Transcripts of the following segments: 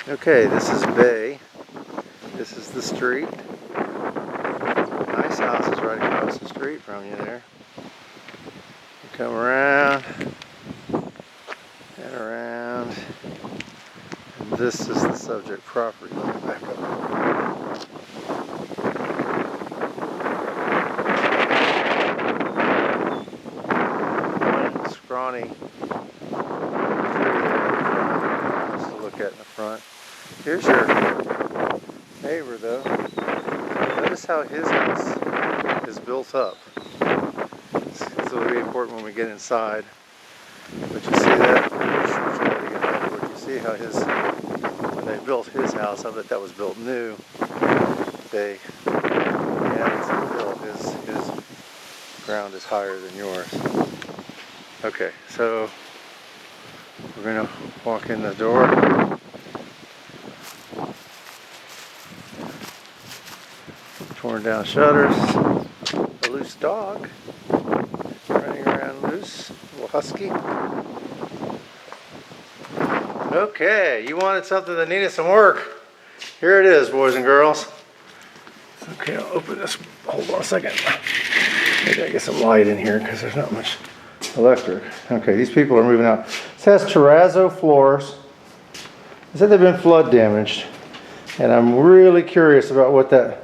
Okay, this is Bay. This is the street. Nice house is right across the street from you there. You come around and around. And this is the subject property. Let me back up. Scrawny tree there just to look at in the front. Here's your neighbor though. Notice how his house is built up. This will be important when we get inside. But you see that? You see how when they built his house, I bet that was built new. They added some hill. His ground is higher than yours. Okay, so we're gonna walk in the door. Torn down shutters. A loose dog running around loose. A little husky. Okay, you wanted something that needed some work. Here it is, boys and girls. Okay, I'll open this. Hold on a second. Maybe I get some light in here because there's not much electric. Okay, these people are moving out. This has terrazzo floors. They said they've been flood damaged. And I'm really curious about what that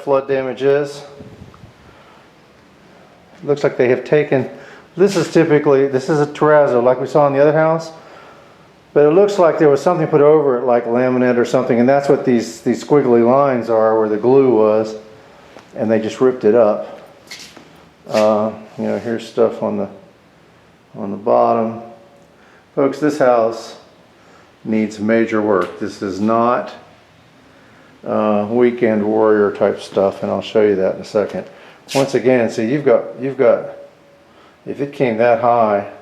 flood damage is. It looks like they have taken, this is a terrazzo like we saw in the other house, but it looks like there was something put over it like laminate or something, and that's what these squiggly lines are where the glue was, and they just ripped it up. You know, here's stuff on the bottom. Folks, this house needs major work. This is not weekend warrior type stuff, and I'll show you that in a second. Once again, see, you've got if it came that high,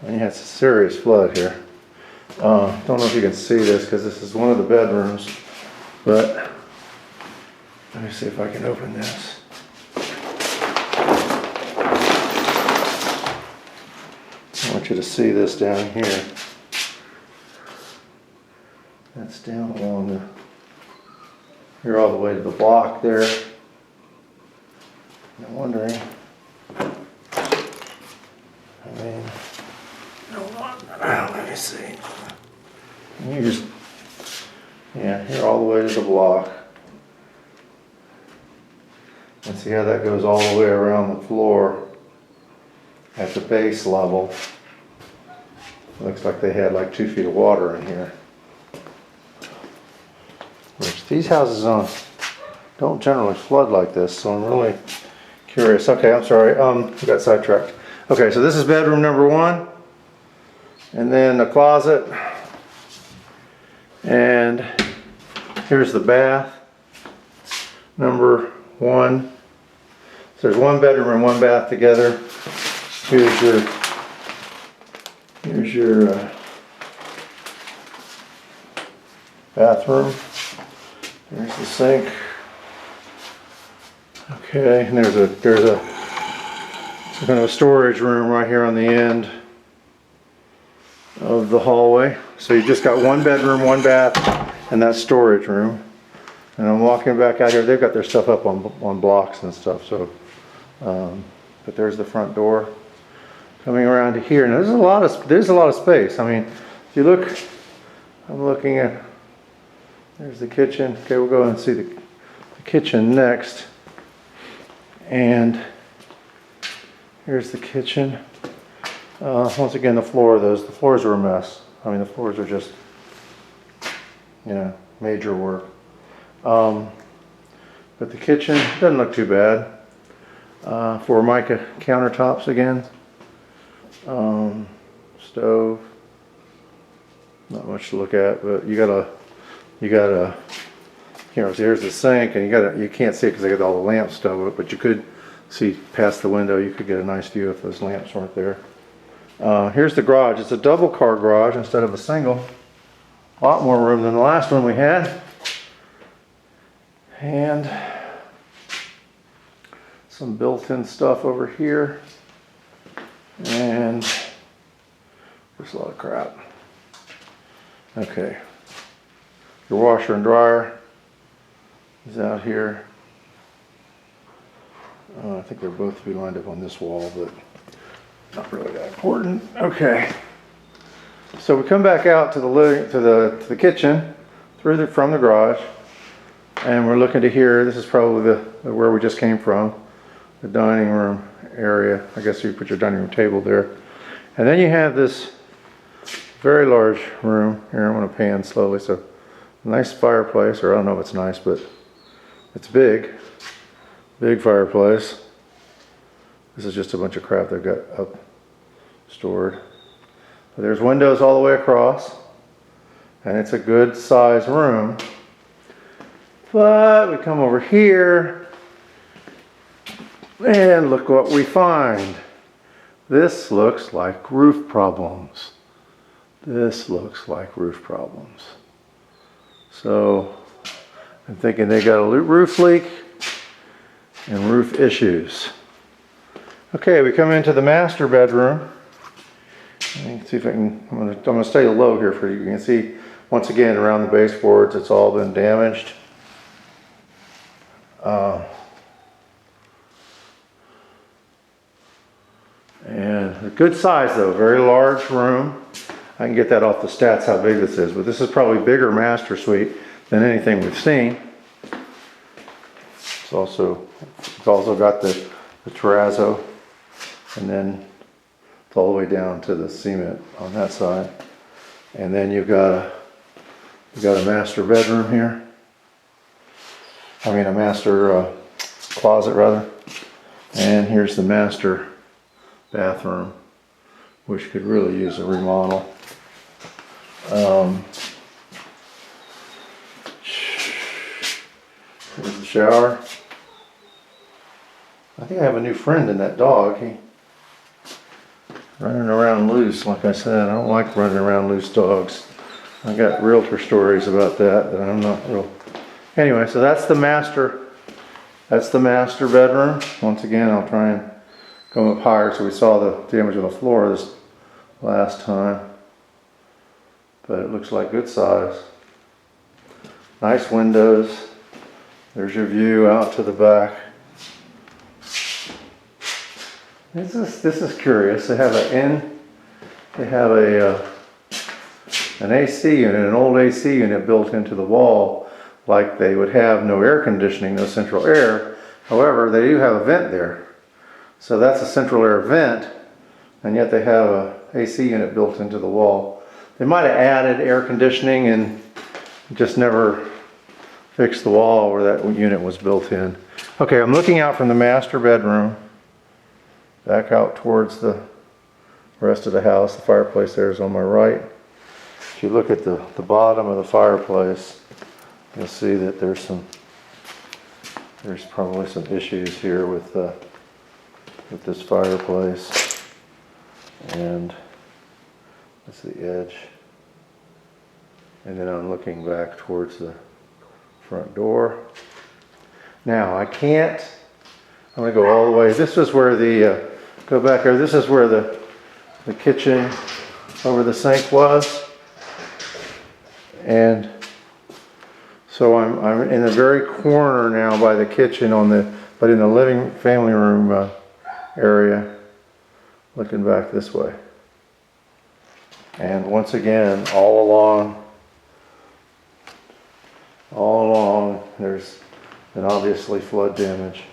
and you had some serious flood here. Don't know if you can see this because this is one of the bedrooms, but let me see if I can open this. I want you to see this down here. That's down along the, you're all the way to the block there. I'm wondering, let me see. Here all the way to the block. And see how that goes all the way around the floor at the base level. Looks like they had like 2 feet of water in here. Which these houses don't generally flood like this, so I'm really curious. Okay, I'm sorry, we got sidetracked. Okay, so this is bedroom number 1, and then a closet, and here's the bath number 1. So there's 1 bedroom and 1 bath together. Here's your bathroom. There's the sink. Okay, and there's a kind of a storage room right here on the end of the hallway. So you just got 1 bedroom, 1 bath, and that storage room. And I'm walking back out here. They've got their stuff up on blocks and stuff. So, but there's the front door. Coming around to here, now there's a lot of space. I mean, if you look, I'm looking at. There's the kitchen. Okay, we'll go and see the kitchen next. And here's the kitchen. Once again, the floors are a mess. I mean, the floors are just, major work. But the kitchen doesn't look too bad. Formica countertops again. Stove. Not much to look at, but you gotta, here's the sink, and you can't see it because they got all the lamp stuff, but you could see past the window. You could get a nice view if those lamps weren't there. Here's the garage. It's a double car garage instead of a single. A lot more room than the last one we had. And some built-in stuff over here. And there's a lot of crap. Okay. Your washer and dryer is out here. I think they're both to be lined up on this wall, but not really that important. Okay. So we come back out to the to the kitchen from the garage, and we're looking to here. This is probably where we just came from, the dining room area. I guess you put your dining room table there, and then you have this very large room here. I'm going to pan slowly. So nice fireplace, or I don't know if it's nice, but it's big fireplace. This is just a bunch of crap they've got up stored. But there's windows all the way across, and it's a good size room. But we come over here, and look what we find. This looks like roof problems. This looks like roof problems. So I'm thinking they got a roof leak and roof issues. Okay, we come into the master bedroom. Let's see if I can, I'm gonna stay low here for you. You can see, once again, around the baseboards, it's all been damaged. And a good size though, very large room. I can get that off the stats how big this is, but this is probably a bigger master suite than anything we've seen. It's also got the terrazzo, and then it's all the way down to the cement on that side. And then you've got a master bedroom here. I mean a master closet rather. And here's the master bathroom, which could really use a remodel. Here's the shower. I think I have a new friend in that dog. He running around loose, like I said. I don't like running around loose dogs. I got realtor stories about that I'm not real. Anyway, so that's the master bedroom. Once again, I'll try and go up higher so we saw the damage on the floor this last time. But it looks like good size. Nice windows. There's your view out to the back. This is curious. They have an AC unit, an old AC unit built into the wall, like they would have no air conditioning, no central air. However, they do have a vent there. So that's a central air vent, and yet they have a AC unit built into the wall. They might have added air conditioning and just never fixed the wall where that unit was built in. Okay, I'm looking out from the master bedroom, back out towards the rest of the house. The fireplace there is on my right. If you look at the bottom of the fireplace, you'll see that there's probably some issues here with this fireplace. And that's the edge. And then I'm looking back towards the front door. Now I'm going to go all the way. This is where go back there. This is where the kitchen over the sink was. And so I'm in the very corner now by the kitchen but in the family room area, looking back this way. And once again, all along, there's been obviously flood damage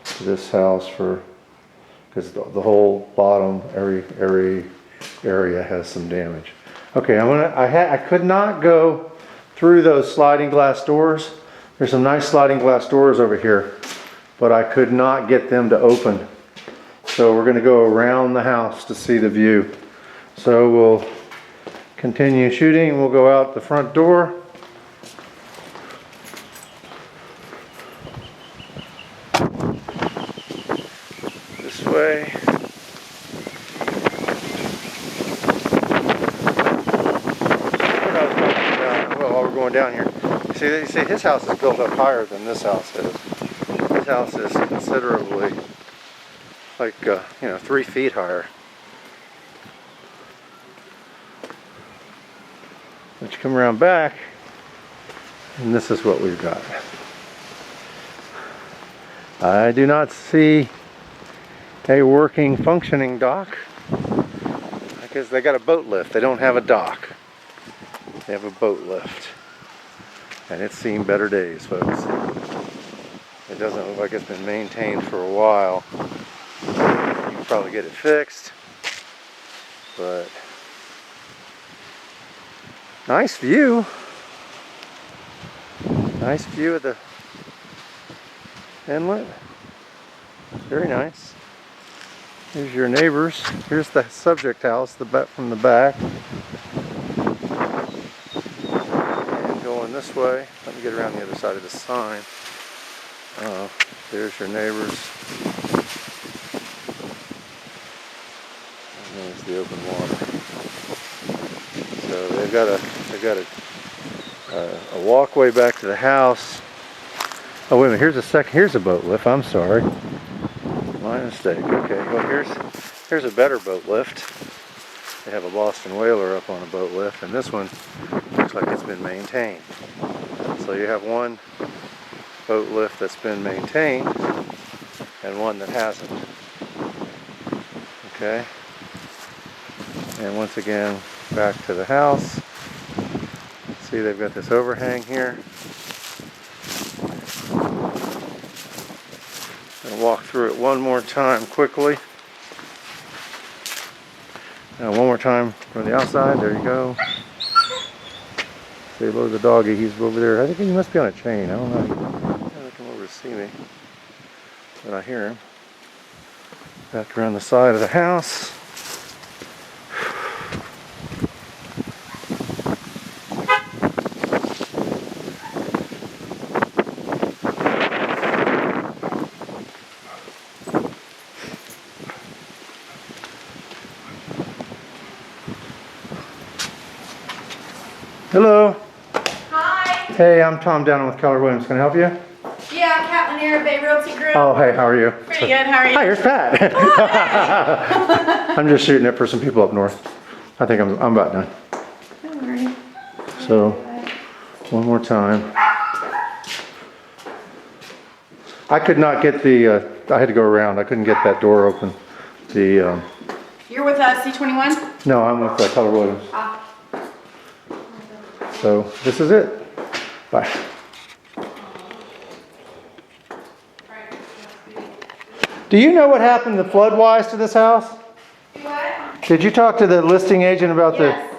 to this house because the whole bottom area has some damage. Okay, I could not go through those sliding glass doors. There's some nice sliding glass doors over here, but I could not get them to open. So we're going to go around the house to see the view. So we'll continue shooting. We'll go out the front door. This way. While we're going down here, you see his house is built up higher than this house is. His house is considerably, like 3 feet higher. But you come around back, and this is what we've got. I do not see a working, functioning dock. Because they got a boat lift. They don't have a dock. They have a boat lift. And it's seen better days, folks. It doesn't look like it's been maintained for a while. You can probably get it fixed. But nice view. Nice view of the inlet. Very nice. Here's your neighbors. Here's the subject house, the back from the back. And going this way. Let me get around the other side of the sign. There's your neighbors. And there's the open water. So they've got a walkway back to the house. Oh wait a minute, here's a boat lift, I'm sorry. My mistake. Okay, well here's a better boat lift. They have a Boston Whaler up on a boat lift, and this one looks like it's been maintained. So you have one boat lift that's been maintained and one that hasn't. Okay. And once again, back to the house. See, they've got this overhang here. I'll walk through it one more time quickly. Now one more time from the outside. There you go. Say hello to the doggy. He's over there. I think he must be on a chain. I don't know. He's trying to come over to see me. But I hear him. Back around the side of the house. Hello. Hi. Hey, I'm Tom Down with Keller Williams. Can I help you? Yeah, Catlin here, Bay Realty Group. Oh, hey, how are you? Pretty good, how are you? Hi, here's Pat. Oh, hi. I'm just shooting it for some people up north. I think I'm about done. Don't worry. So, one more time. I could not get the, I had to go around. I couldn't get that door open. The, You're with C21? no, I'm with Keller Williams. Ah. So, this is it. Bye. Do you know what happened to flood-wise to this house? What? Did you talk to the listing agent about Yes.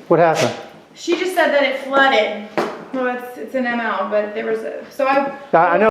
what happened? She just said that it flooded. Well, it's an ML, but there was a, so I I know.